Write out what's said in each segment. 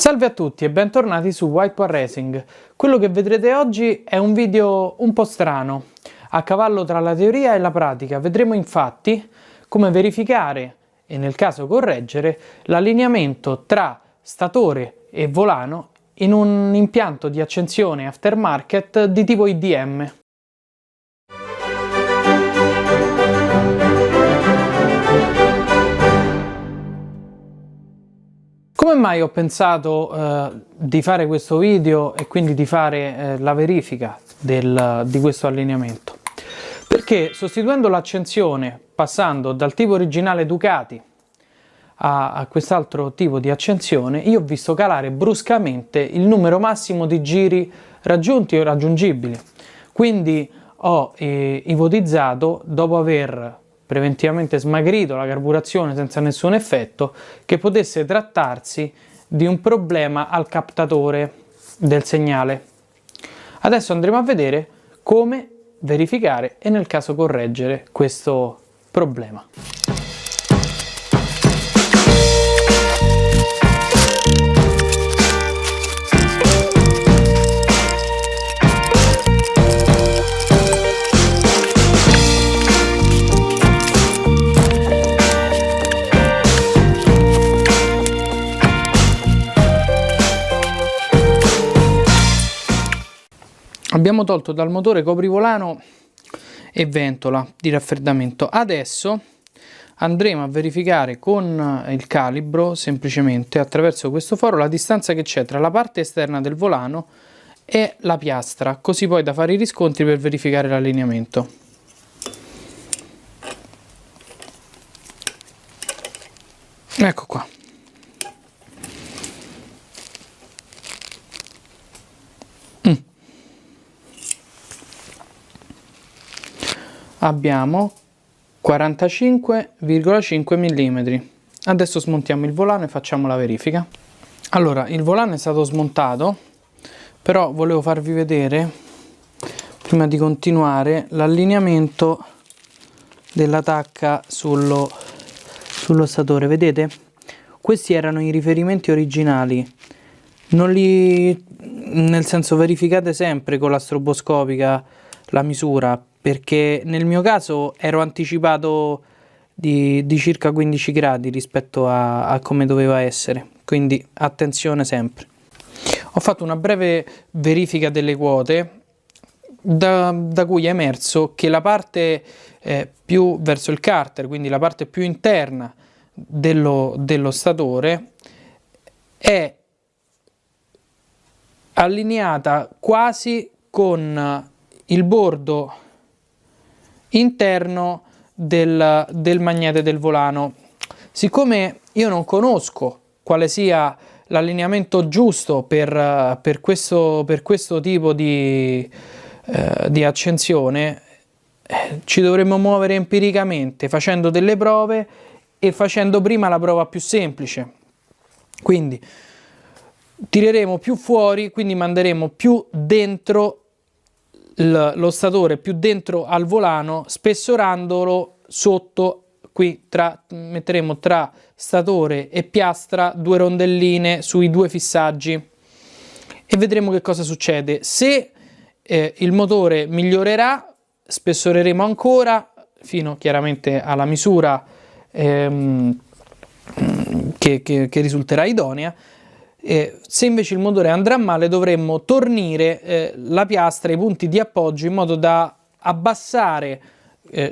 Salve a tutti e bentornati su Whitepoint Racing. Quello che vedrete oggi è un video un po' strano, a cavallo tra la teoria e la pratica. Vedremo infatti come verificare e nel caso correggere l'allineamento tra statore e volano in un impianto di accensione aftermarket di tipo IDM. Come mai ho pensato di fare questo video e quindi di fare la verifica di questo allineamento? Perché sostituendo l'accensione, passando dal tipo originale Ducati a quest'altro tipo di accensione, io ho visto calare bruscamente il numero massimo di giri raggiunti o raggiungibili. Quindi ho ipotizzato, dopo aver preventivamente smagrito la carburazione senza nessun effetto, che potesse trattarsi di un problema al captatore del segnale. Adesso andremo a vedere come verificare e nel caso correggere questo problema. Abbiamo tolto dal motore coprivolano e ventola di raffreddamento. Adesso andremo a verificare con il calibro, semplicemente attraverso questo foro, la distanza che c'è tra la parte esterna del volano e la piastra, così poi da fare i riscontri per verificare l'allineamento. Ecco qua. Abbiamo 45,5 mm. Adesso smontiamo il volano e facciamo la verifica. Allora, il volano è stato smontato, però volevo farvi vedere, prima di continuare, l'allineamento della tacca sullo statore. Vedete? Questi erano i riferimenti originali. Nel senso, verificate sempre con la stroboscopica la misura, perché nel mio caso ero anticipato di circa 15 gradi rispetto a come doveva essere, quindi attenzione sempre. Ho fatto una breve verifica delle quote da cui è emerso che la parte più verso il carter, quindi la parte più interna dello statore, è allineata quasi con il bordo interno del magnete del volano. Siccome io non conosco quale sia l'allineamento giusto per questo tipo di accensione, ci dovremmo muovere empiricamente, facendo delle prove e facendo prima la prova più semplice. Quindi tireremo più fuori, quindi manderemo più dentro lo statore, più dentro al volano, spessorandolo sotto. Qui metteremo tra statore e piastra 2 rondelline sui 2 fissaggi e vedremo che cosa succede. Se il motore migliorerà, spessoreremo ancora fino chiaramente alla misura che risulterà idonea. Se invece il motore andrà male, dovremmo tornire la piastra, i punti di appoggio, in modo da abbassare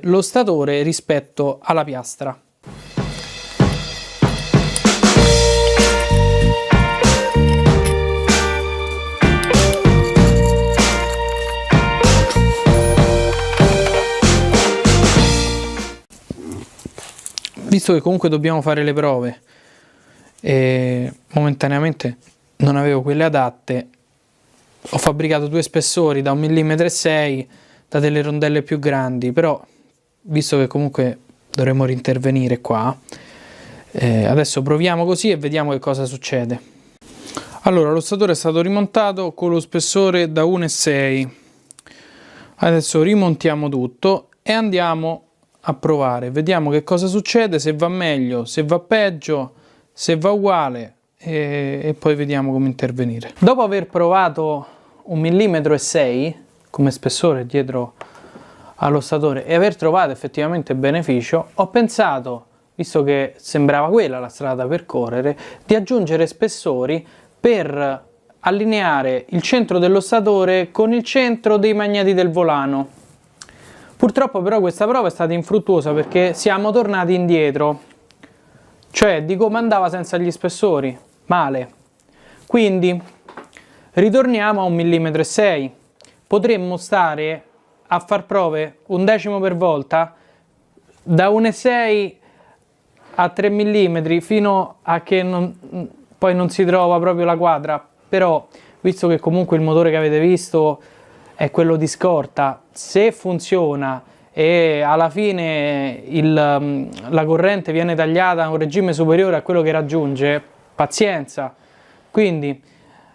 lo statore rispetto alla piastra. Visto che comunque dobbiamo fare le prove e momentaneamente non avevo quelle adatte, ho fabbricato 2 spessori da 1,6 mm da delle rondelle più grandi, però visto che comunque dovremo rintervenire qua, adesso proviamo così e vediamo che cosa succede. Allora, lo statore è stato rimontato con lo spessore da 1,6. Adesso rimontiamo tutto e andiamo a provare, vediamo che cosa succede, se va meglio, se va peggio, se va uguale e poi vediamo come intervenire. Dopo aver provato 1,6 mm come spessore dietro all'osstatore e aver trovato effettivamente beneficio, ho pensato, visto che sembrava quella la strada da percorrere, di aggiungere spessori per allineare il centro dell'osstatore con il centro dei magneti del volano. Purtroppo però questa prova è stata infruttuosa perché siamo tornati indietro, cioè di come andava senza gli spessori, male. Quindi ritorniamo a 1,6 mm. Potremmo stare a far prove 1/10 per volta da 1,6 a 3 mm fino a che poi non si trova proprio la quadra. Però, visto che comunque il motore che avete visto è quello di scorta, se funziona e alla fine la corrente viene tagliata a un regime superiore a quello che raggiunge, pazienza. Quindi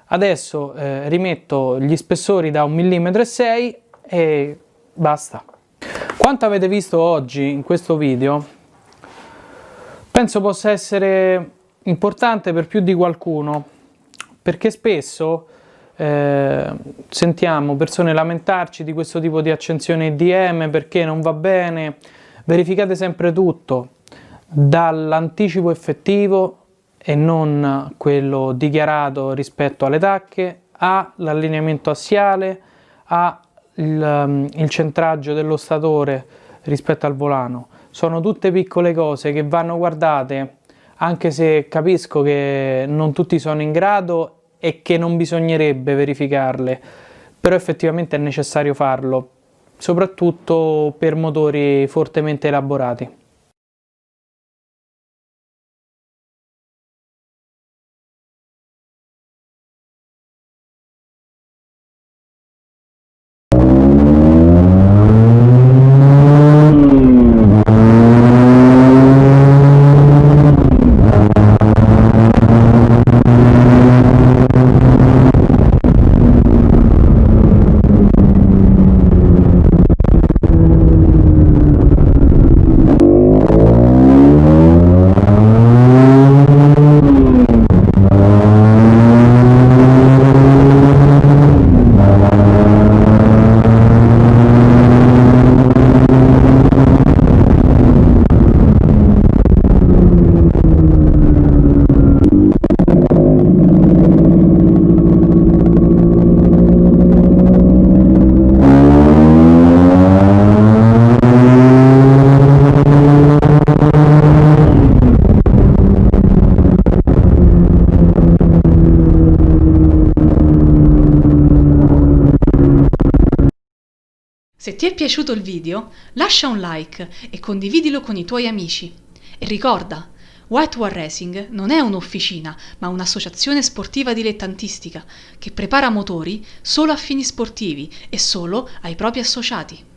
adesso rimetto gli spessori da 1,6 mm e basta. Quanto avete visto oggi in questo video penso possa essere importante per più di qualcuno, perché spesso sentiamo persone lamentarci di questo tipo di accensione IDM perché non va bene. Verificate sempre tutto dall'anticipo effettivo e non quello dichiarato rispetto alle tacche, all'allineamento assiale, il centraggio dell'osstatore rispetto al volano. Sono tutte piccole cose che vanno guardate, anche se capisco che non tutti sono in grado e che non bisognerebbe verificarle, però effettivamente è necessario farlo, soprattutto per motori fortemente elaborati. Se ti è piaciuto il video, lascia un like e condividilo con i tuoi amici. E ricorda, White War Racing non è un'officina, ma un'associazione sportiva dilettantistica che prepara motori solo a fini sportivi e solo ai propri associati.